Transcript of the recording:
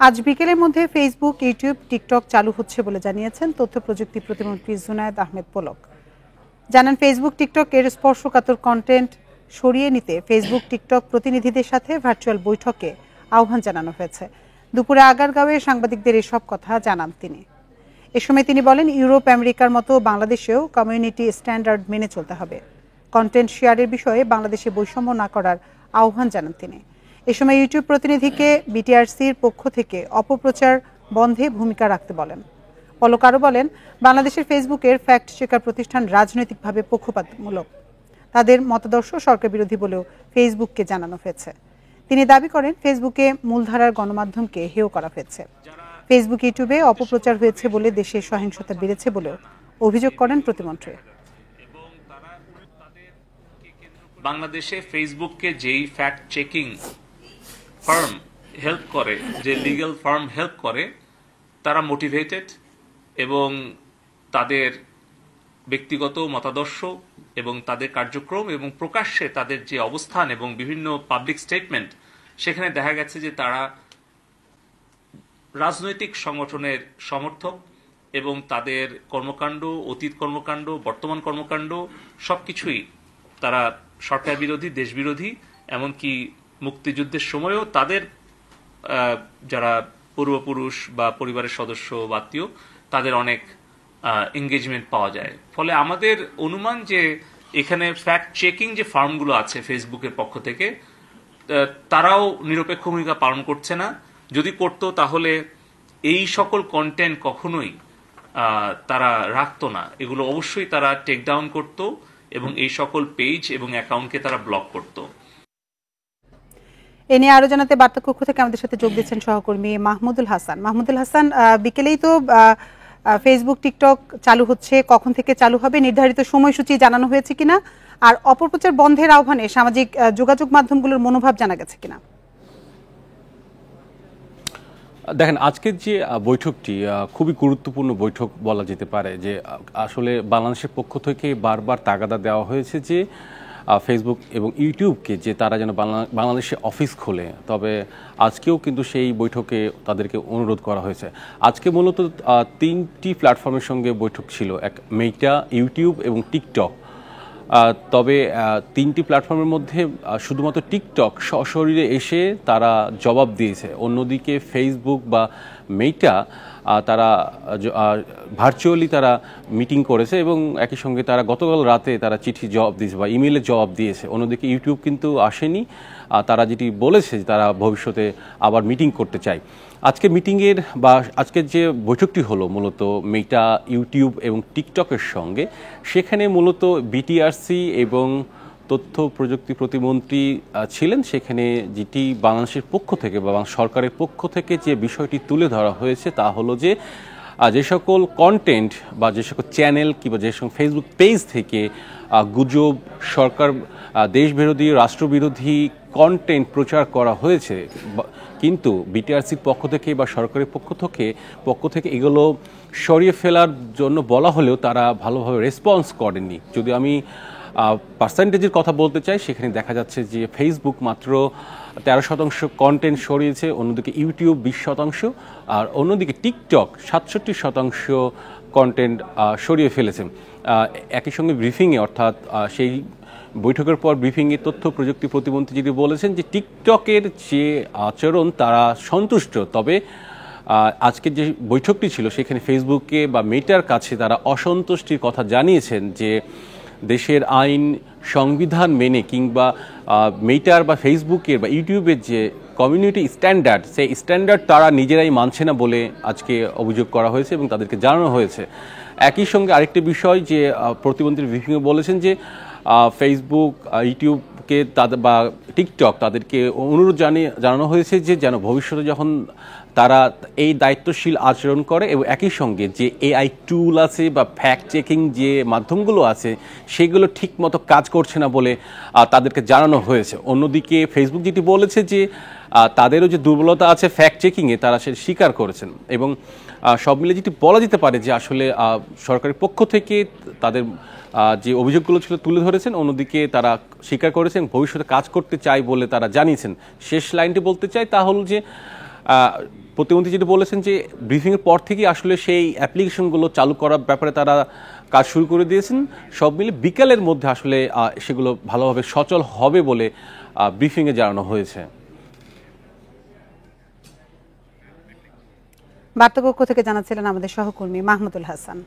আজ বিকেলের মধ্যে ফেসবুক, ইউটিউব, টিকটক চালু হচ্ছে বলে জানিয়েছেন তথ্য প্রযুক্তি প্রতিমন্ত্রী জুনায়েদ আহমেদ পলক। জানান, ফেসবুক, টিকটক এর স্পর্শকাতর কন্টেন্ট সরিয়ে নিতে ফেসবুক, টিকটক প্রতিনিধিদের সাথে ভার্চুয়াল বৈঠকে আহ্বান জানানো হয়েছে। দুপুরে আগারগাঁওয়ে সাংবাদিকদের এসব কথা জানান তিনি। এ সময় তিনি বলেন, ইউরোপ, আমেরিকার মতো বাংলাদেশেও কমিউনিটি স্ট্যান্ডার্ড মেনে চলতে হবে। কন্টেন্ট শেয়ারের বিষয়ে বাংলাদেশে বৈষম্য না করার আহ্বান জানান তিনি। এ সময় ইউটিউব প্রতিনিধিকে বিটিআরসির পক্ষ থেকে অপপ্রচার বন্ধে ভূমিকা রাখতে বলেন। পলক আরও বলেন, বাংলাদেশের ফেসবুকের ফ্যাক্ট চেকার প্রতিষ্ঠান রাজনৈতিকভাবে পক্ষপাতমূলক। তাদের মতাদর্শ সরকার বিরোধী বলেও ফেসবুককে জানানো হয়েছে। তিনি দাবি করেন, ফেসবুকে মূলধারার গণমাধ্যমকে হেয় করা হয়েছে। ফেসবুক, ইউটিউবে অপপ্রচার হয়েছে বলে দেশে সহিংসতা বেড়েছে বলেও অভিযোগ করেন প্রতিমন্ত্রী। বাংলাদেশে ফেসবুককে যেই ফ্যাক্ট চেকিং ফার্ম হেল্প করে, যে লিগ্যাল ফার্ম হেল্প করে, তারা মোটিভেটেড এবং তাদের ব্যক্তিগত মতাদর্শ এবং তাদের কার্যক্রম এবং প্রকাশ্যে তাদের যে অবস্থান এবং বিভিন্ন পাবলিক স্টেটমেন্ট, সেখানে দেখা গেছে যে তারা রাজনৈতিক সংগঠনের সমর্থক এবং তাদের কর্মকাণ্ড, অতীত কর্মকাণ্ড, বর্তমান কর্মকাণ্ড সবকিছুই তারা সরকার বিরোধী, দেশ বিরোধী। এমনকি মুক্তিযুদ্ধের সময়ও তাদের যারা পূর্বপুরুষ বা পরিবারের সদস্য বা আত্মীয়, তাদের অনেক এঙ্গেজমেন্ট পাওয়া যায়। ফলে আমাদের অনুমান যে এখানে ফ্যাক্ট চেকিং যে ফার্মগুলো আছে ফেসবুকের পক্ষ থেকে, তারাও নিরপেক্ষ ভূমিকা পালন করছে না। যদি করতো তাহলে এই সকল কন্টেন্ট কখনোই তারা রাখতো না। এগুলো অবশ্যই তারা টেক ডাউন করতো এবং এই সকল পেজ এবং অ্যাকাউন্টকে তারা ব্লক করতো। এ নিয়ে আরো জানাতে বার্তা কক্ষ থেকে আমাদের সাথে যোগ দিচ্ছেন সহকর্মী মাহমুদুল হাসান। মাহমুদুল হাসান, বিকেলেই তো ফেসবুক, টিকটক চালু হচ্ছে, কখন থেকে চালু হবে, নির্ধারিত সময়সূচি জানানো হয়েছে কিনা, আর অপপ্রচার বন্ধের আহ্বানে সামাজিক যোগাযোগ মাধ্যমগুলোর মনোভাব জানা গেছে কিনা? দেখেন, আজকের যে বৈঠকটি খুবই গুরুত্বপূর্ণ বৈঠক বলা যেতে পারে। যে আসলে বাংলাদেশের পক্ষ থেকে বারবার তাগাদা দেওয়া হয়েছে যে ফেসবুক এবং ইউটিউবকে যে তারা যেন বাংলাদেশে অফিস খোলে। তবে আজকেও কিন্তু সেই বৈঠকে তাদেরকে অনুরোধ করা হয়েছে। আজকে মূলত তিনটি প্ল্যাটফর্মের সঙ্গে বৈঠক ছিল, এক মেটা, ইউটিউব এবং টিকটক। তবে তিনটি প্ল্যাটফর্মের মধ্যে শুধুমাত্র টিকটক সশরীরে এসে তারা জবাব দিয়েছে। অন্যদিকে ফেসবুক বা মেটা তারা ভার্চুয়ালি তারা মিটিং করেছে এবং একই সঙ্গে তারা গতকাল রাতে তারা চিঠি জবাব দিয়েছে বা ইমেলের জবাব দিয়েছে। অন্যদিকে ইউটিউব কিন্তু আসেনি। তারা যেটি বলেছে তারা ভবিষ্যতে আবার মিটিং করতে চায়। আজকে মিটিংয়ের বা আজকের যে বৈঠকটি হলো মূলত মেটা, ইউটিউব এবং টিকটকের সঙ্গে, সেখানে মূলত বিটিআরসি এবং তথ্য প্রযুক্তি প্রতিমন্ত্রী ছিলেন। সেখানে যেটি বাংলাদেশের পক্ষ থেকে বা সরকারের পক্ষ থেকে যে বিষয়টি তুলে ধরা হয়েছে তা হলো যে যে সকল কন্টেন্ট বা যে সকল চ্যানেল কিংবা যে সকল ফেসবুক পেজ থেকে গুজব, সরকার দেশবিরোধী, রাষ্ট্রবিরোধী কন্টেন্ট প্রচার করা হয়েছে, কিন্তু বিটিআরসির পক্ষ থেকে বা সরকারের পক্ষ থেকে এগুলো সরিয়ে ফেলার জন্য বলা হলেও তারা ভালোভাবে রেসপন্স করেননি। যদি আমি পার্সেন্টেজের কথা বলতে চাই, সেখানে দেখা যাচ্ছে যে ফেসবুক মাত্র 13% কন্টেন্ট সরিয়েছে, অন্যদিকে ইউটিউব 20%, আর অন্যদিকে টিকটক 67% কন্টেন্ট সরিয়ে ফেলেছে। একই সঙ্গে ব্রিফিংয়ে, অর্থাৎ সেই বৈঠকের পর ব্রিফিংয়ে তথ্য প্রযুক্তি প্রতিমন্ত্রী যেটি বলেছেন যে টিকটকের যে আচরণ তারা সন্তুষ্ট, তবে আজকের যে বৈঠকটি ছিল সেখানে ফেসবুকে বা মেটার কাছে তারা অসন্তুষ্টির কথা জানিয়েছেন যে দেশের আইন, সংবিধান মেনে কিংবা মেটার বা ফেসবুকের বা ইউটিউবের যে কমিউনিটি স্ট্যান্ডার্ড, সেই স্ট্যান্ডার্ড তারা নিজেরাই মানছে না বলে আজকে অভিযোগ করা হয়েছে এবং তাদেরকে জানানো হয়েছে। একই সঙ্গে আরেকটি বিষয় যে প্রতিমন্ত্রী ব্রিফিংয়ে বলেছেন যে ফেসবুক, ইউটিউবকে তাদের বা টিকটক তাদেরকে অনুরোধ জানানো হয়েছে যে যেন ভবিষ্যতে যখন তারা এই দায়িত্বশীল আচরণ করে এবং একই সঙ্গে যে এআই টুল আছে বা ফ্যাক্ট চেকিং যে মাধ্যমগুলো আছে সেগুলো ঠিক মতো কাজ করছে না বলে তাদেরকে জানানো হয়েছে। অন্যদিকে ফেসবুক যেটি বলেছে যে তাদেরও যে দুর্বলতা আছে ফ্যাক্ট চেকিংয়ে, তারা সে স্বীকার করেছেন এবং সব মিলে যেটি বলা যেতে পারে যে আসলে সরকারের পক্ষ থেকে তাদের যে অভিযোগগুলো ছিল তুলে ধরেছেন, অন্যদিকে তারা স্বীকার করেছেন ভবিষ্যতে কাজ করতে চাই বলে তারা জানিয়েছেন। শেষ লাইনটি বলতে চাই তা হল যে প্রতিমন্ত্রী যেটা বলেছেন যে ব্রিফিং এর পর থেকেই আসলে সেই অ্যাপ্লিকেশনগুলো চালু করার ব্যাপারে তারা কাজ শুরু করে দিয়েছেন। সব মিলে বিকালের মধ্যে আসলে সেগুলো ভালোভাবে সচল হবে বলে ব্রিফিং এ জানানো হয়েছে। বার্তাকক্ষ থেকে জানাচ্ছিলেন আমাদের সহকর্মী মাহমুদুল হাসান।